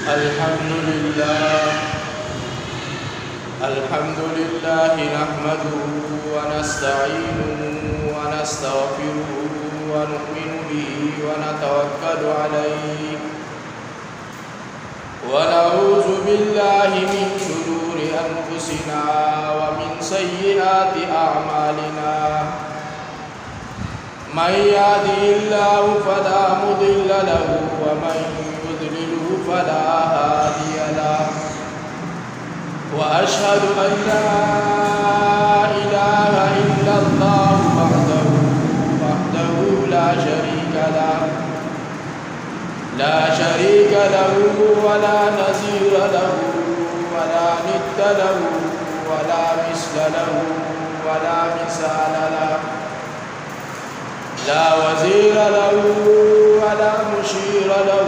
الحمد لله نحمده ونستعينه ونستغفره ونؤمن به ونتوكل عليه ونعوذ بالله من شرور أنفسنا ومن سيئات أعمالنا من يهده الله فلا مضل له ومن يضلله فلا هادي له وأشهد أن لا إله إلا الله وحده لا شريك له ولا نظير له ولا ند له ولا مثل له ولا مثال له لا وزير له ولا مشير له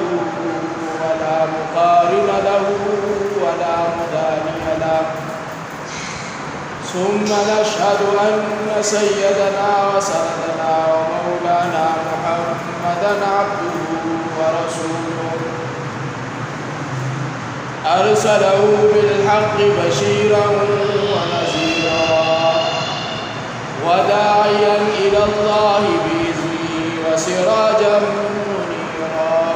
ولا مقارن له ولا مداني له ثم نشهد أن سيدنا وسندنا ومولانا محمدا عبده ورسوله أرسله بالحق بشيرا ونذيرا وداعيا إلى الله بإذنه وسراجا منيرا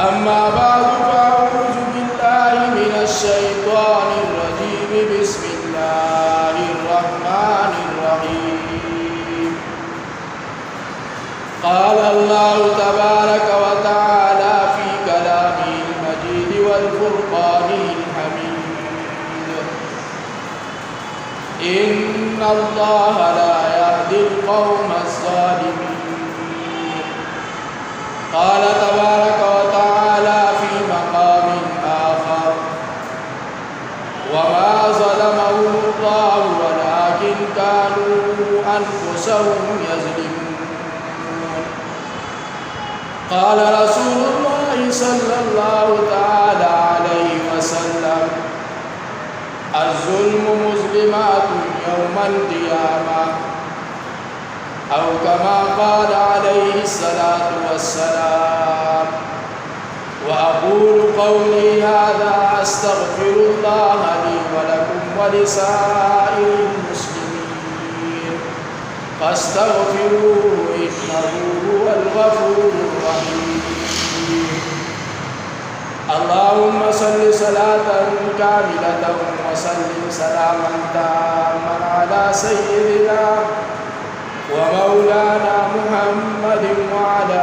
أما بعد فأعوذ بالله من الشيطان الرجيم بسم الله الرحمن الرحيم قال الله تبارك وتعالى في كلامه المجيد والفرقان الحميد إن الله لا يهدي القوم الظالمين قال تبارك وتعالى في مقام آخر وما ظلمهم الله ولكن كانوا أنفسهم يظلمون قال رسول الله صلى الله تعالى عليه وسلم الظلم مظلمات يوم القيامة أو كما قال عليه الصلاة والسلام وأقول قولي هذا أستغفر الله لي ولكم ولسائر المسلمين فاستغفروه إنه هو الغفور الرحيم اللهم صل صلاة كاملة وسلم سلاما تاما على سيدنا ومولانا محمد وعلى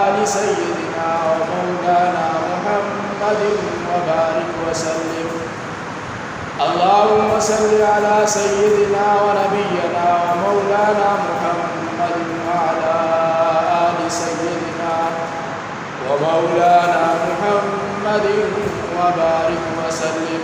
آل سيدنا ومولانا محمد وبارك وسلم اللهم صل على سيدنا ونبينا ومولانا محمد وعلى آل سيدنا ومولانا محمد وبارك وسلم